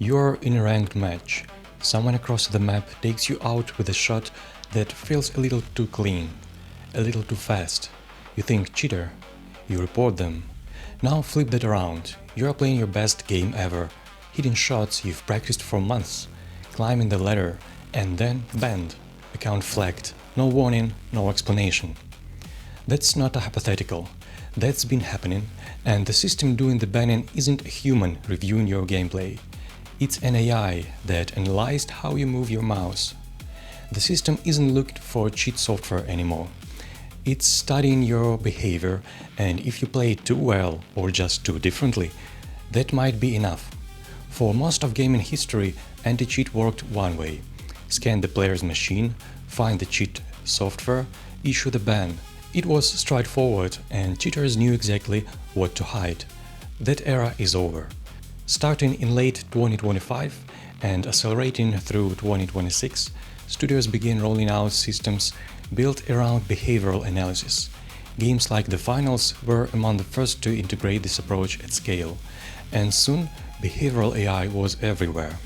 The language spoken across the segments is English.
You're in a ranked match. Someone across the map takes you out with a shot that feels a little too clean, a little too fast. You think, cheater. You report them. Now flip that around. You're playing your best game ever, hitting shots you've practiced for months, climbing the ladder, and then banned. Account flagged. No warning, no explanation. That's not a hypothetical. That's been happening, and the system doing the banning isn't a human reviewing your gameplay. It's an AI that analyzed how you move your mouse. The system isn't looking for cheat software anymore. It's studying your behavior, and if you play too well or just too differently, that might be enough. For most of gaming history, anti-cheat worked one way: scan the player's machine, find the cheat software, issue the ban. It was straightforward, and cheaters knew exactly what to hide. That era is over. Starting in late 2025 and accelerating through 2026, studios began rolling out systems built around behavioral analysis. Games like The Finals were among the first to integrate this approach at scale, and soon behavioral AI was everywhere.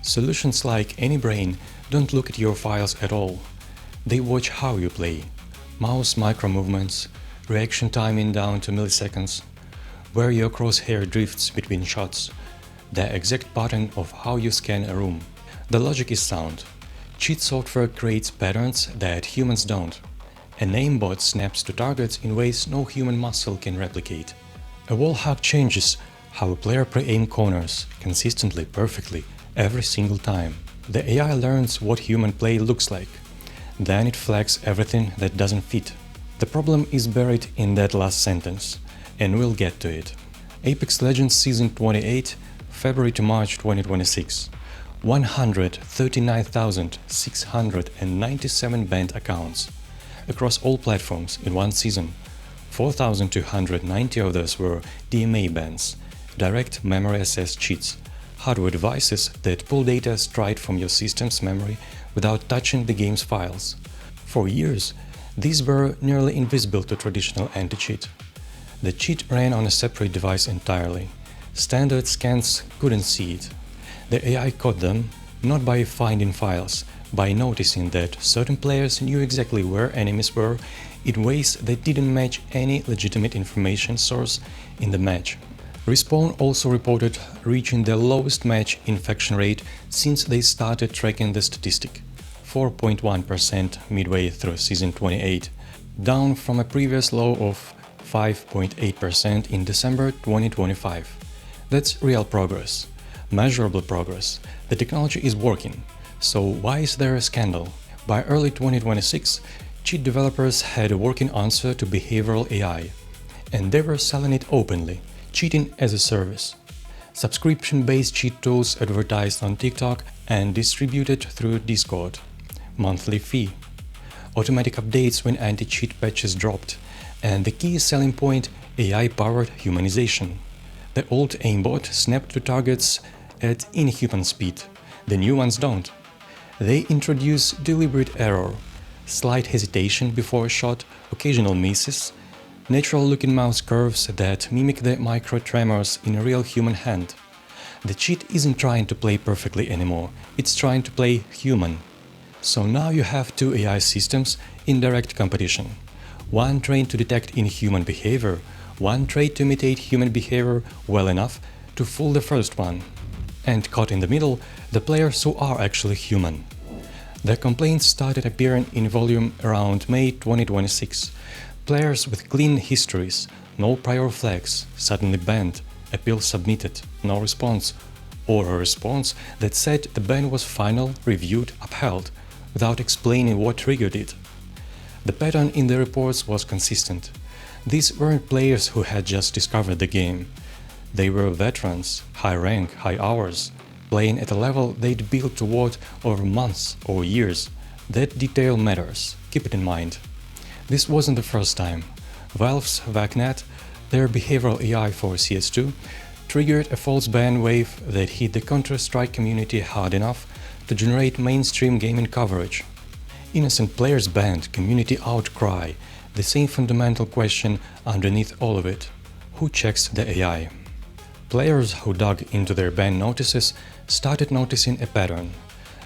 Solutions like AnyBrain don't look at your files at all. They watch how you play. Mouse micro-movements, reaction timing down to milliseconds, where your crosshair drifts between shots, the exact pattern of how you scan a room. The logic is sound. Cheat software creates patterns that humans don't. An aimbot snaps to targets in ways no human muscle can replicate. A wall hack changes how a player pre-aim corners consistently, perfectly, every single time. The AI learns what human play looks like. Then it flags everything that doesn't fit. The problem is buried in that last sentence, and we'll get to it. Apex Legends Season 28, February to March 2026. 139,697 banned accounts across all platforms in one season. 4,290 of those were DMA bans, direct memory access cheats, hardware devices that pull data straight from your system's memory without touching the game's files. For years, these were nearly invisible to traditional anti-cheat. The cheat ran on a separate device entirely. Standard scans couldn't see it. The AI caught them, not by finding files, by noticing that certain players knew exactly where enemies were in ways that didn't match any legitimate information source in the match. Respawn also reported reaching their lowest match infection rate since they started tracking the statistic, 4.1% midway through Season 28, down from a previous low of 5.8% in December 2025. That's real progress, measurable progress. The technology is working, so why is there a scandal? By early 2026, cheat developers had a working answer to behavioral AI, and they were selling it openly. Cheating as a service. Subscription-based cheat tools advertised on TikTok and distributed through Discord. Monthly fee. Automatic updates when anti-cheat patches dropped. And the key selling point, AI-powered humanization. The old aimbot snapped to targets at inhuman speed. The new ones don't. They introduce deliberate error, slight hesitation before a shot, occasional misses, natural-looking mouse curves that mimic the micro-tremors in a real human hand. The cheat isn't trying to play perfectly anymore, it's trying to play human. So now you have two AI systems in direct competition. One trained to detect inhuman behavior, one trained to imitate human behavior well enough to fool the first one. And caught in the middle, the players who are actually human. The complaints started appearing in volume around May 2026. Players with clean histories, no prior flags, suddenly banned, appeal submitted, no response, or a response that said the ban was final, reviewed, upheld, without explaining what triggered it. The pattern in the reports was consistent. These weren't players who had just discovered the game. They were veterans, high rank, high hours, playing at a level they'd built toward over months or years. That detail matters, keep it in mind. This wasn't the first time. Valve's VACnet, their behavioral AI for CS2, triggered a false ban wave that hit the Counter-Strike community hard enough to generate mainstream gaming coverage. Innocent players banned, community outcry, the same fundamental question underneath all of it: who checks the AI? Players who dug into their ban notices started noticing a pattern.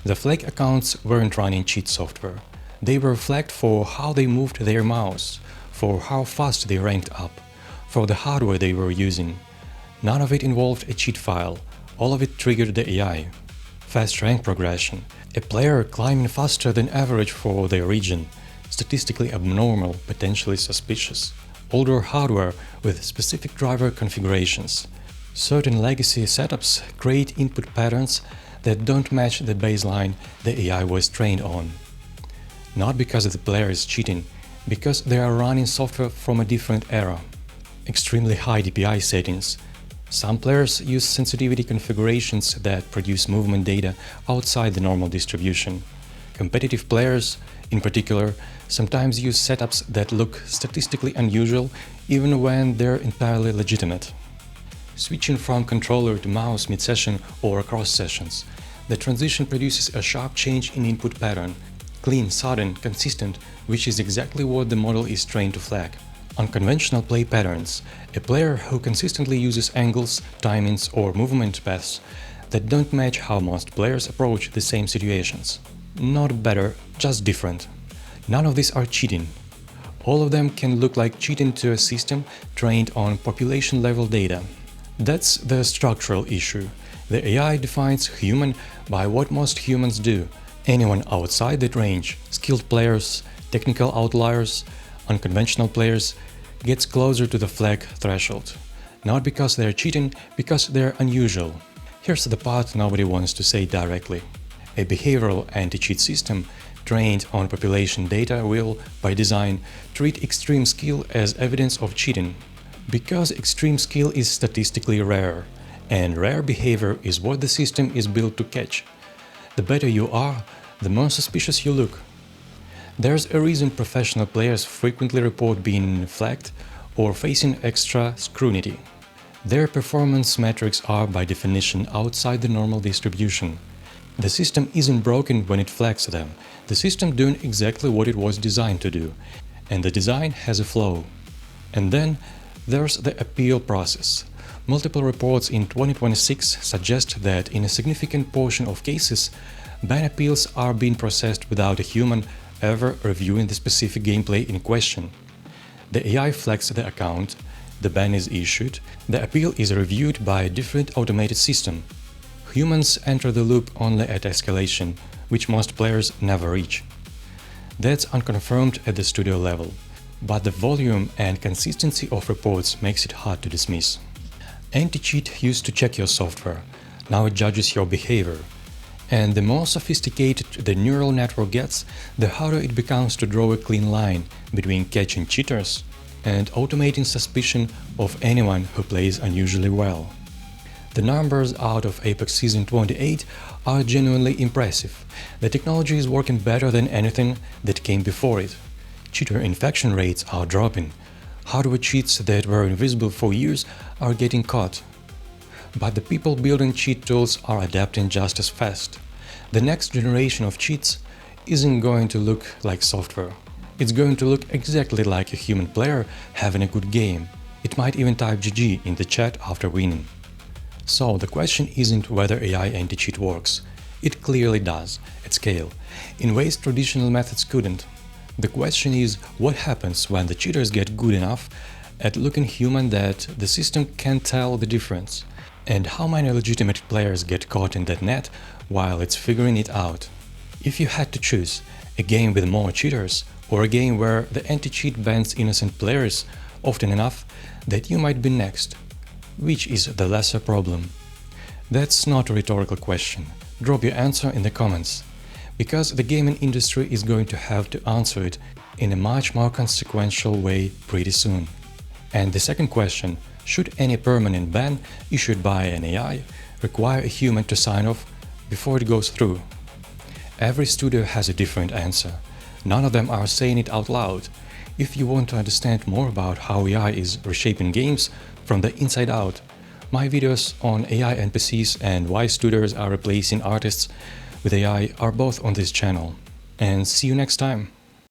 The flag accounts weren't running cheat software. They were flagged for how they moved their mouse, for how fast they ranked up, for the hardware they were using. None of it involved a cheat file, all of it triggered the AI. Fast rank progression, a player climbing faster than average for their region, statistically abnormal, potentially suspicious. Older hardware with specific driver configurations. Certain legacy setups create input patterns that don't match the baseline the AI was trained on. Not because the player is cheating, because they are running software from a different era. Extremely high DPI settings. Some players use sensitivity configurations that produce movement data outside the normal distribution. Competitive players, in particular, sometimes use setups that look statistically unusual even when they're entirely legitimate. Switching from controller to mouse mid-session or across sessions, the transition produces a sharp change in input pattern, clean, sudden, consistent, which is exactly what the model is trained to flag. Unconventional play patterns, a player who consistently uses angles, timings or movement paths that don't match how most players approach the same situations. Not better, just different. None of these are cheating. All of them can look like cheating to a system trained on population-level data. That's the structural issue. The AI defines human by what most humans do. Anyone outside that range, skilled players, technical outliers, unconventional players, gets closer to the flag threshold. Not because they're cheating, because they're unusual. Here's the part nobody wants to say directly. A behavioral anti-cheat system trained on population data will, by design, treat extreme skill as evidence of cheating. Because extreme skill is statistically rare, and rare behavior is what the system is built to catch. The better you are, the more suspicious you look. There's a reason professional players frequently report being flagged or facing extra scrutiny. Their performance metrics are by definition outside the normal distribution. The system isn't broken when it flags them, the system doing exactly what it was designed to do, and the design has a flaw. And then there's the appeal process. Multiple reports in 2026 suggest that in a significant portion of cases, ban appeals are being processed without a human ever reviewing the specific gameplay in question. The AI flags the account, the ban is issued, the appeal is reviewed by a different automated system. Humans enter the loop only at escalation, which most players never reach. That's unconfirmed at the studio level, but the volume and consistency of reports makes it hard to dismiss. Anti-cheat used to check your software, now it judges your behavior. And the more sophisticated the neural network gets, the harder it becomes to draw a clean line between catching cheaters and automating suspicion of anyone who plays unusually well. The numbers out of Apex Season 28 are genuinely impressive. The technology is working better than anything that came before it. Cheater infection rates are dropping. Hardware cheats that were invisible for years are getting caught. But the people building cheat tools are adapting just as fast. The next generation of cheats isn't going to look like software. It's going to look exactly like a human player having a good game. It might even type GG in the chat after winning. So the question isn't whether AI anti-cheat works. It clearly does, at scale, in ways traditional methods couldn't. The question is what happens when the cheaters get good enough at looking human that the system can't tell the difference. And how many legitimate players get caught in that net while it's figuring it out? If you had to choose a game with more cheaters or a game where the anti-cheat bans innocent players often enough that you might be next, which is the lesser problem? That's not a rhetorical question. Drop your answer in the comments, because the gaming industry is going to have to answer it in a much more consequential way pretty soon. And the second question, should any permanent ban issued by an AI require a human to sign off before it goes through? Every studio has a different answer. None of them are saying it out loud. If you want to understand more about how AI is reshaping games from the inside out, my videos on AI NPCs and why studios are replacing artists with AI are both on this channel. And see you next time!